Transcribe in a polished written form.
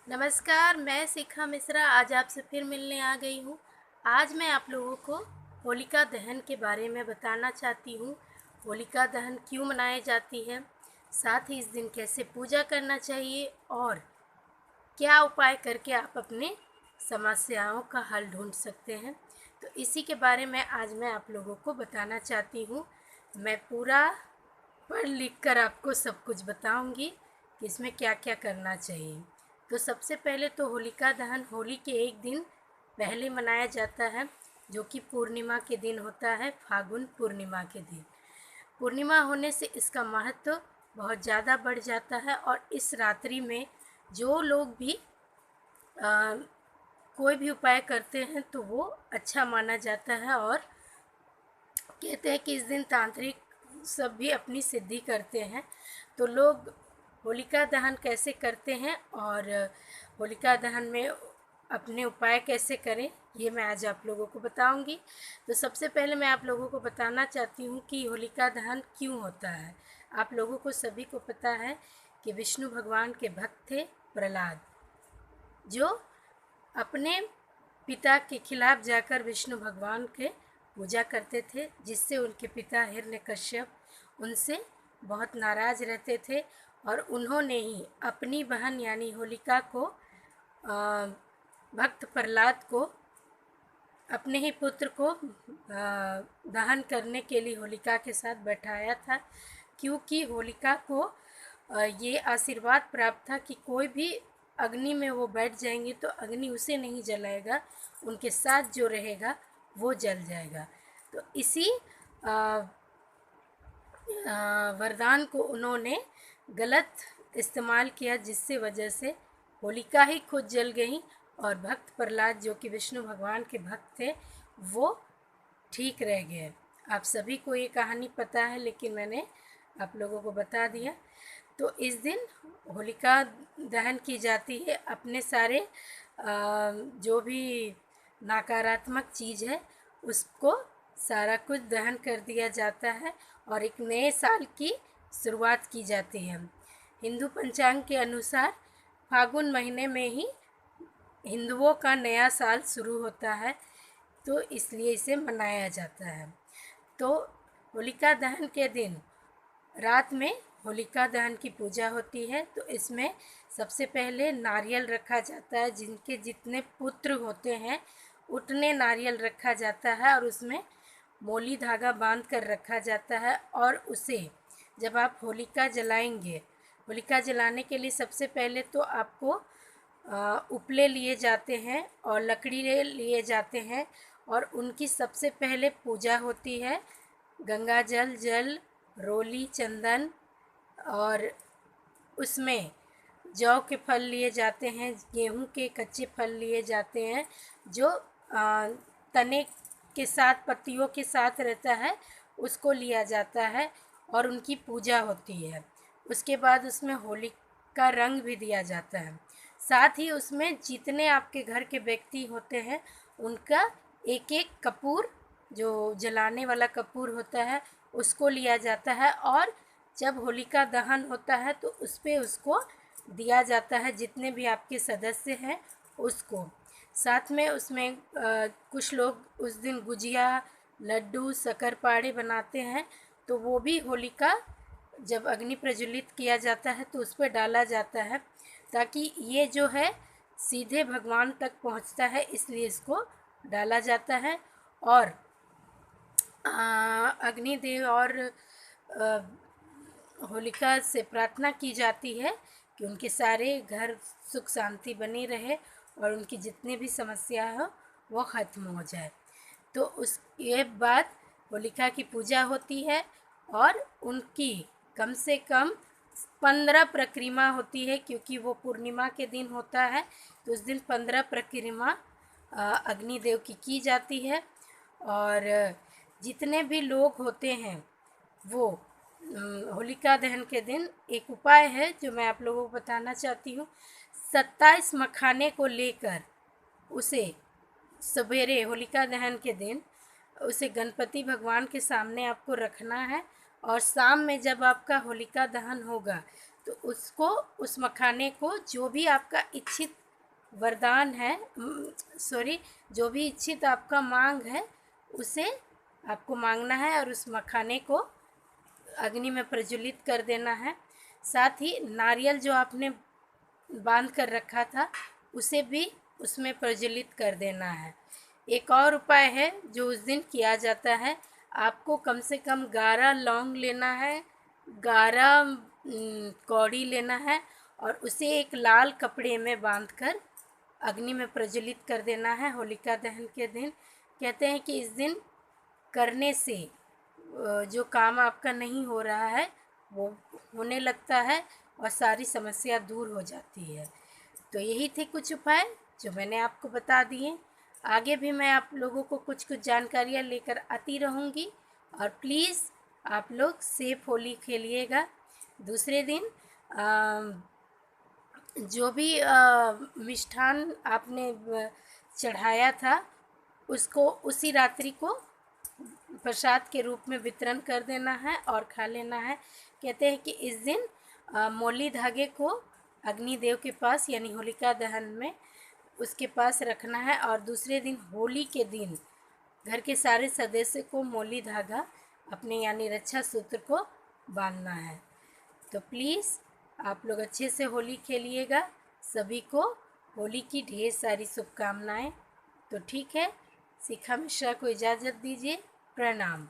नमस्कार, मैं शिखा मिश्रा आज आपसे फिर मिलने आ गई हूँ। आज मैं आप लोगों को होलिका दहन के बारे में बताना चाहती हूँ। होलिका दहन क्यों मनाई जाती है, साथ ही इस दिन कैसे पूजा करना चाहिए और क्या उपाय करके आप अपने समस्याओं का हल ढूंढ सकते हैं। तो इसी के बारे में आज मैं आप लोगों को बताना चाहती हूँ। मैं पूरा पढ़ लिख कर आपको सब कुछ बताऊंगी कि इसमें क्या क्या करना चाहिए। तो सबसे पहले तो होलिका दहन होली के एक दिन पहले मनाया जाता है, जो कि पूर्णिमा के दिन होता है, फागुन पूर्णिमा के दिन। पूर्णिमा होने से इसका महत्व बहुत ज़्यादा बढ़ जाता है और इस रात्रि में जो लोग भी आ, कोई भी उपाय करते हैं तो वो अच्छा माना जाता है और कहते हैं कि इस दिन तांत्रिक सब भी अपनी सिद्धि करते हैं। तो लोग होलिका दहन कैसे करते हैं और होलिका दहन में अपने उपाय कैसे करें, ये मैं आज आप लोगों को बताऊंगी। तो सबसे पहले मैं आप लोगों को बताना चाहती हूँ कि होलिका दहन क्यों होता है। आप लोगों को सभी को पता है कि विष्णु भगवान के भक्त थे प्रहलाद, जो अपने पिता के खिलाफ जाकर विष्णु भगवान के पूजा करते थे, जिससे उनके पिता हिरण्यकश्यप उनसे बहुत नाराज रहते थे और उन्होंने ही अपनी बहन यानी होलिका को भक्त प्रहलाद को अपने ही पुत्र को दहन करने के लिए होलिका के साथ बैठाया था, क्योंकि होलिका को ये आशीर्वाद प्राप्त था कि कोई भी अग्नि में वो बैठ जाएंगे तो अग्नि उसे नहीं जलाएगा, उनके साथ जो रहेगा वो जल जाएगा। तो इसी वरदान को उन्होंने गलत इस्तेमाल किया, जिससे वजह से होलिका ही खुद जल गई और भक्त प्रहलाद जो कि विष्णु भगवान के भक्त थे वो ठीक रह गए। आप सभी को ये कहानी पता है, लेकिन मैंने आप लोगों को बता दिया। तो इस दिन होलिका दहन की जाती है, अपने सारे जो भी नकारात्मक चीज़ है उसको सारा कुछ दहन कर दिया जाता है और एक नए साल की शुरुआत की जाती है। हिंदू पंचांग के अनुसार फागुन महीने में ही हिंदुओं का नया साल शुरू होता है, तो इसलिए इसे मनाया जाता है। तो होलिका दहन के दिन रात में होलिका दहन की पूजा होती है। तो इसमें सबसे पहले नारियल रखा जाता है, जिनके जितने पुत्र होते हैं उतने नारियल रखा जाता है और उसमें मोली धागा बांध कर रखा जाता है। और उसे जब आप होलिका जलाएंगे, होलिका जलाने के लिए सबसे पहले तो आपको उपले लिए जाते हैं और लकड़ी लिए जाते हैं और उनकी सबसे पहले पूजा होती है। गंगा जल, रोली, चंदन और उसमें जौ के फल लिए जाते हैं, गेहूं के कच्चे फल लिए जाते हैं, जो तने के साथ पत्तियों के साथ रहता है, उसको लिया जाता है और उनकी पूजा होती है। उसके बाद उसमें होली का रंग भी दिया जाता है। साथ ही उसमें जितने आपके घर के व्यक्ति होते हैं उनका एक एक कपूर, जो जलाने वाला कपूर होता है, उसको लिया जाता है और जब होलिका दहन होता है तो उस पर उसको दिया जाता है, जितने भी आपके सदस्य हैं उसको। साथ में उसमें कुछ लोग उस दिन गुजिया, लड्डू, शक्करपारे बनाते हैं, तो वो भी होलिका जब अग्नि प्रज्वलित किया जाता है तो उस पर डाला जाता है, ताकि ये जो है सीधे भगवान तक पहुंचता है, इसलिए इसको डाला जाता है। और अग्निदेव और होलिका से प्रार्थना की जाती है कि उनके सारे घर सुख शांति बनी रहे और उनकी जितनी भी समस्या हो वो ख़त्म हो जाए। तो उसके बाद होलिका की पूजा होती है और उनकी कम से कम 15 प्रक्रिमा होती है, क्योंकि वो पूर्णिमा के दिन होता है। तो उस दिन 15 प्रक्रिमा अग्निदेव की जाती है। और जितने भी लोग होते हैं वो होलिका दहन के दिन एक उपाय है जो मैं आप लोगों को बताना चाहती हूँ। 27 मखाने को लेकर उसे सवेरे होलिका दहन के दिन उसे गणपति भगवान के सामने आपको रखना है और शाम में जब आपका होलिका दहन होगा तो उसको, उस मखाने को, जो भी आपका इच्छित वरदान है, सॉरी, जो भी इच्छित आपका मांग है उसे आपको मांगना है और उस मखाने को अग्नि में प्रज्वलित कर देना है। साथ ही नारियल जो आपने बांध कर रखा था उसे भी उसमें प्रज्वलित कर देना है। एक और उपाय है जो उस दिन किया जाता है, आपको कम से कम 11 लौंग लेना है, 11 कौड़ी लेना है और उसे एक लाल कपड़े में बांधकर अग्नि में प्रज्वलित कर देना है होलिका दहन के दिन। कहते हैं कि इस दिन करने से जो काम आपका नहीं हो रहा है वो होने लगता है और सारी समस्या दूर हो जाती है। तो यही थे कुछ उपाय जो मैंने आपको बता दिए। आगे भी मैं आप लोगों को कुछ कुछ जानकारियाँ लेकर आती रहूँगी और प्लीज़ आप लोग सेफ होली खेलिएगा। दूसरे दिन जो भी मिष्ठान आपने चढ़ाया था उसको उसी रात्रि को प्रसाद के रूप में वितरण कर देना है और खा लेना है। कहते हैं कि इस दिन मौली धागे को अग्निदेव के पास यानी होलिका दहन में उसके पास रखना है और दूसरे दिन होली के दिन घर के सारे सदस्य को मौली धागा अपने यानी रक्षा सूत्र को बांधना है। तो प्लीज़ आप लोग अच्छे से होली खेलिएगा। सभी को होली की ढेर सारी शुभकामनाएं। तो ठीक है, शिखा मिश्रा को इजाज़त दीजिए। प्रणाम।